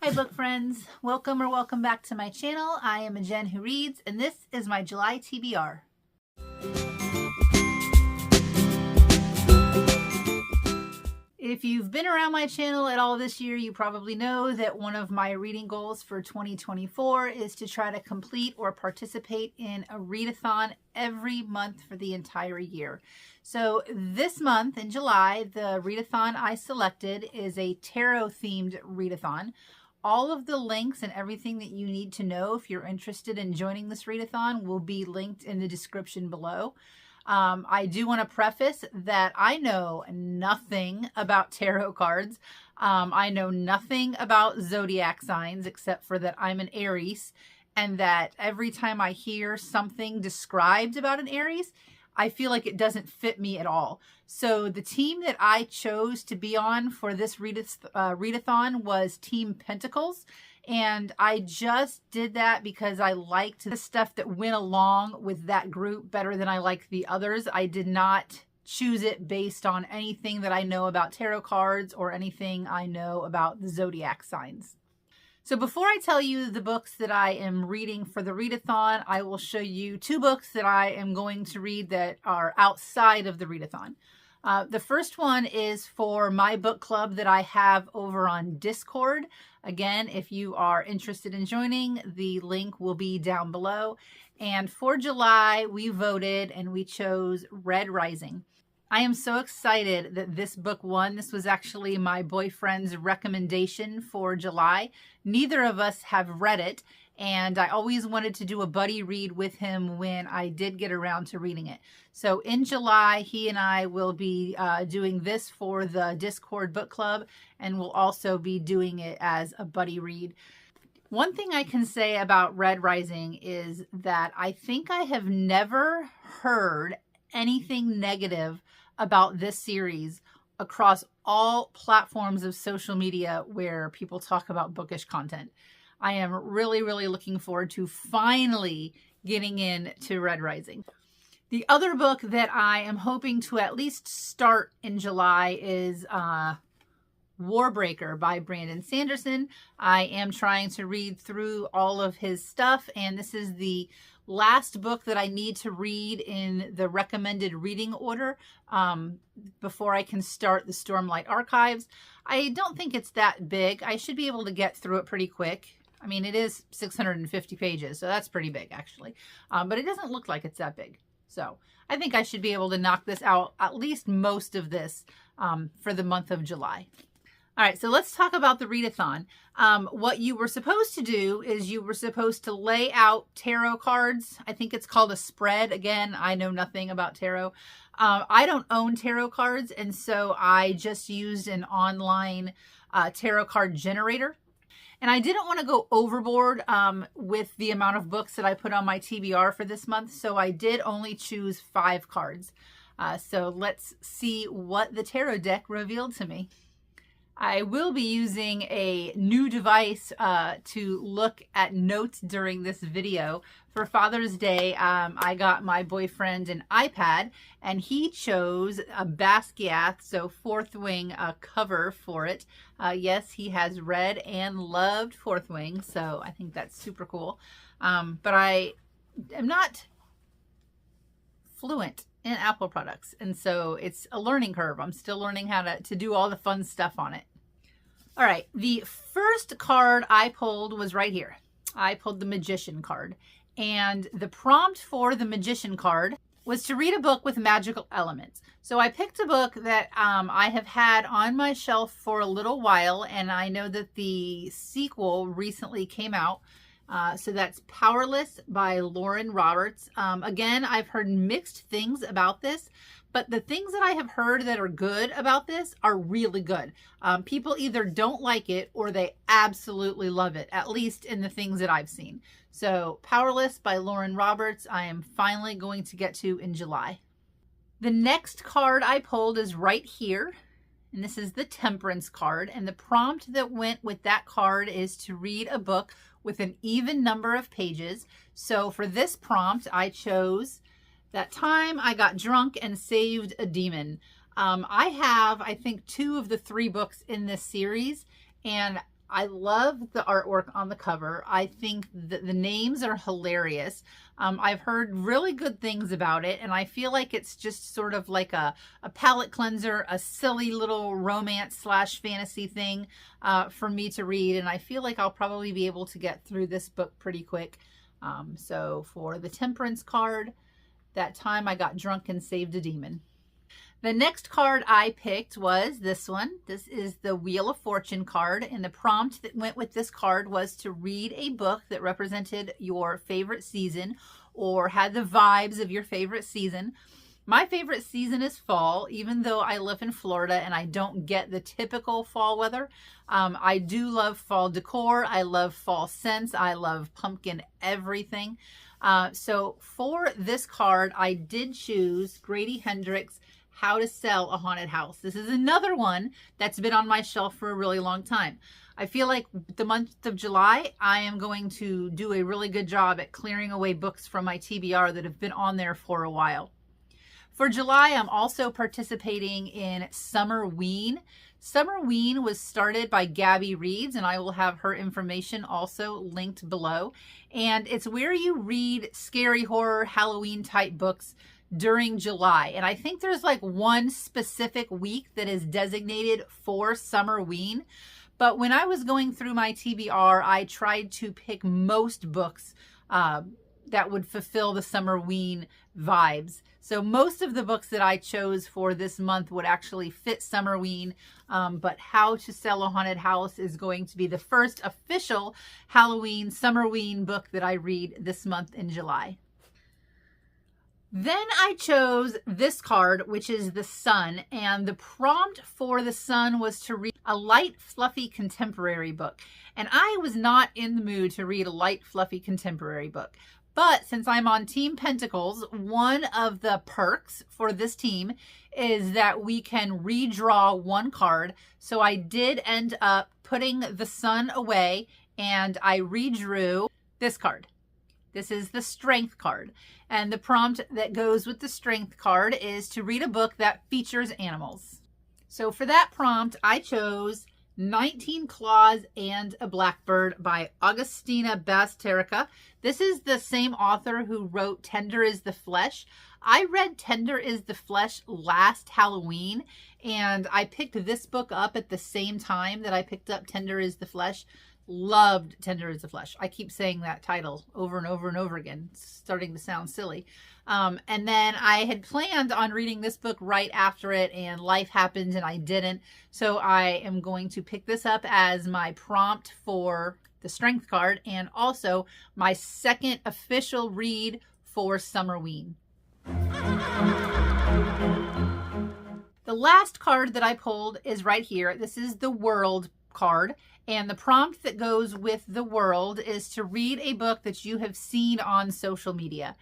Hi book friends, welcome or welcome back to my channel. I am a Jen who reads and this is my July TBR. If you've been around my channel at all this year, you probably know that one of my reading goals for 2024 is to try to complete or participate in a readathon every month for the entire year. So this month in July, the readathon I selected is a tarot themed readathon. All of the links and everything that you need to know if you're interested in joining this readathon will be linked in the description below. I do want to preface that I know nothing about tarot cards. I know nothing about zodiac signs except for that I'm an Aries, and that every time I hear something described about an Aries, I feel like it doesn't fit me at all. So the team that I chose to be on for this readathon was Team Pentacles. And I just did that because I liked the stuff that went along with that group better than I liked the others. I did not choose it based on anything that I know about tarot cards or anything I know about the zodiac signs. So before I tell you the books that I am reading for the readathon, I will show you two books that I am going to read that are outside of the readathon. The first one is for my book club that I have over on Discord. Again, if you are interested in joining, the link will be down below. And for July, we voted and we chose Red Rising. I am so excited that this book won. This was actually my boyfriend's recommendation for July. Neither of us have read it, and I always wanted to do a buddy read with him when I did get around to reading it. So in July, he and I will be doing this for the Discord book club, and we'll also be doing it as a buddy read. One thing I can say about Red Rising is that I think I have never heard anything negative about this series across all platforms of social media where people talk about bookish content. I am really, really looking forward to finally getting into Red Rising. The other book that I am hoping to at least start in July is Warbreaker by Brandon Sanderson. I am trying to read through all of his stuff, and this is the last book that I need to read in the recommended reading order before I can start the Stormlight Archives. I don't think it's that big. I should be able to get through it pretty quick. I mean, it is 650 pages, so that's pretty big actually. But it doesn't look like it's that big. So I think I should be able to knock this out, at least most of this, for the month of July. All right, so let's talk about the readathon. What you were supposed to do is you were supposed to lay out tarot cards. I think it's called a spread. Again, I know nothing about tarot. I don't own tarot cards, and so I just used an online tarot card generator. And I didn't want to go overboard with the amount of books that I put on my TBR for this month, so I did only choose 5 cards. So let's see what the tarot deck revealed to me. I will be using a new device to look at notes during this video. For Father's Day, I got my boyfriend an iPad, and he chose a Basquiat, so Fourth Wing cover for it. Yes, he has read and loved Fourth Wing, so I think that's super cool. But I am not fluent in Apple products, and so it's a learning curve. I'm still learning how to do all the fun stuff on it. All right, the first card I pulled was right here. I pulled the Magician card, and the prompt for the Magician card was to read a book with magical elements. So I picked a book that I have had on my shelf for a little while, and I know that the sequel recently came out. So that's Powerless by Lauren Roberts. Again, I've heard mixed things about this, but the things that I have heard that are good about this are really good. People either don't like it or they absolutely love it, at least in the things that I've seen. So Powerless by Lauren Roberts, I am finally going to get to in July. The next card I pulled is right here, and this is the Temperance card. And the prompt that went with that card is to read a book with an even number of pages. So for this prompt, I chose That Time I Got Drunk and Saved a Demon. I have, I think, 2 of the 3 books in this series, and I love the artwork on the cover. I think that the names are hilarious. I've heard really good things about it, and I feel like it's just sort of like a palate cleanser, a silly little romance / fantasy thing for me to read, and I feel like I'll probably be able to get through this book pretty quick. So for the Temperance card, that time I got drunk and saved a demon. The next card I picked was this one. This is the Wheel of Fortune card, and the prompt that went with this card was to read a book that represented your favorite season or had the vibes of your favorite season. My favorite season is fall, even though I live in Florida and I don't get the typical fall weather. I do love fall decor. I love fall scents. I love pumpkin everything. So for this card, I did choose Grady Hendrix' How to Sell a Haunted House. This is another one that's been on my shelf for a really long time. I feel like the month of July, I am going to do a really good job at clearing away books from my TBR that have been on there for a while. For July, I'm also participating in Summerween. Summerween was started by Gabby Reads, and I will have her information also linked below. And it's where you read scary horror, Halloween type books during July. And I think there's like one specific week that is designated for Summerween. But when I was going through my TBR, I tried to pick most books that would fulfill the Summerween vibes. So most of the books that I chose for this month would actually fit Summerween, but How to Sell a Haunted House is going to be the first official Halloween Summerween book that I read this month in July. Then I chose this card, which is the Sun, and the prompt for the Sun was to read a light, fluffy contemporary book. And I was not in the mood to read a light, fluffy contemporary book. But since I'm on Team Pentacles, one of the perks for this team is that we can redraw one card. So I did end up putting the Sun away and I redrew this card. This is the Strength card. And the prompt that goes with the Strength card is to read a book that features animals. So for that prompt, I chose 19 Claws and a Blackbird by Augustina Bazterrica. This is the same author who wrote Tender is the Flesh. I read Tender is the Flesh last Halloween, and I picked this book up at the same time that I picked up Tender is the Flesh. Loved Tender is the Flesh. I keep saying that title over and over and over again. It's starting to sound silly. And then I had planned on reading this book right after it, and life happened and I didn't. So I am going to pick this up as my prompt for the Strength card and also my second official read for Summerween. The last card that I pulled is right here. This is the World card, and the prompt that goes with the World is to read a book that you have seen on social media.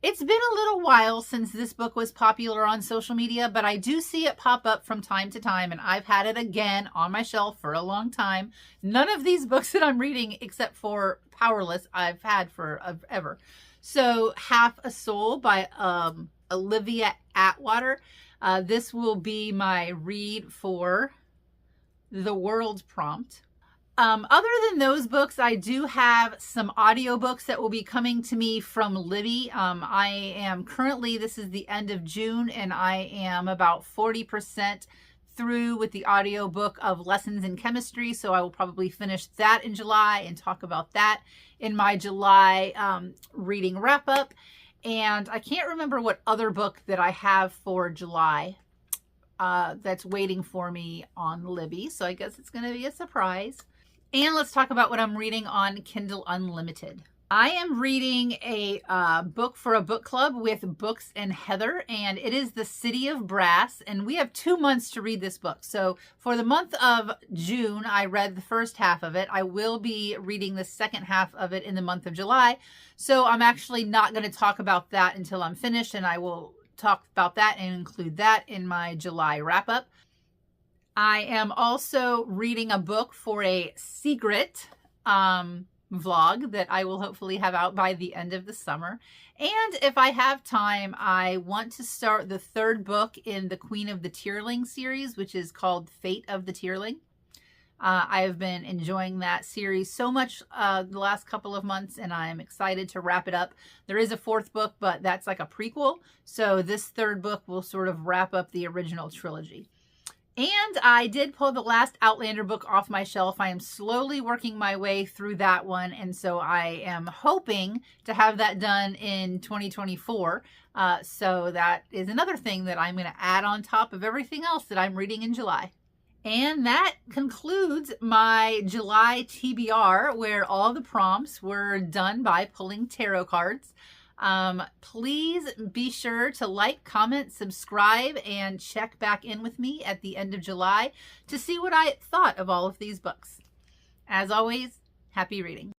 It's been a little while since this book was popular on social media, but I do see it pop up from time to time, and I've had it again on my shelf for a long time. None of these books that I'm reading, except for Powerless, I've had forever. So Half a Soul by Olivia Atwater. This will be my read for the World prompt. Other than those books, I do have some audiobooks that will be coming to me from Libby. I am currently, this is the end of June, and I am about 40% through with the audiobook of Lessons in Chemistry. So I will probably finish that in July and talk about that in my July reading wrap up. And I can't remember what other book that I have for July that's waiting for me on Libby. So I guess it's going to be a surprise. And let's talk about what I'm reading on Kindle Unlimited. I am reading a book for a book club with Books and Heather, and it is The City of Brass, and we have 2 months to read this book. So for the month of June, I read the first half of it. I will be reading the second half of it in the month of July. So I'm actually not going to talk about that until I'm finished, and I will talk about that and include that in my July wrap-up. I am also reading a book for a secret vlog that I will hopefully have out by the end of the summer. And if I have time, I want to start the 3rd book in the Queen of the Tearling series, which is called Fate of the Tearling. I have been enjoying that series so much the last couple of months, and I'm excited to wrap it up. There is a fourth book, but that's like a prequel. So this third book will sort of wrap up the original trilogy. And I did pull the last Outlander book off my shelf. I am slowly working my way through that one. And so I am hoping to have that done in 2024. So that is another thing that I'm going to add on top of everything else that I'm reading in July. And that concludes my July TBR, where all the prompts were done by pulling tarot cards. Please be sure to like, comment, subscribe, and check back in with me at the end of July to see what I thought of all of these books. As always, happy reading.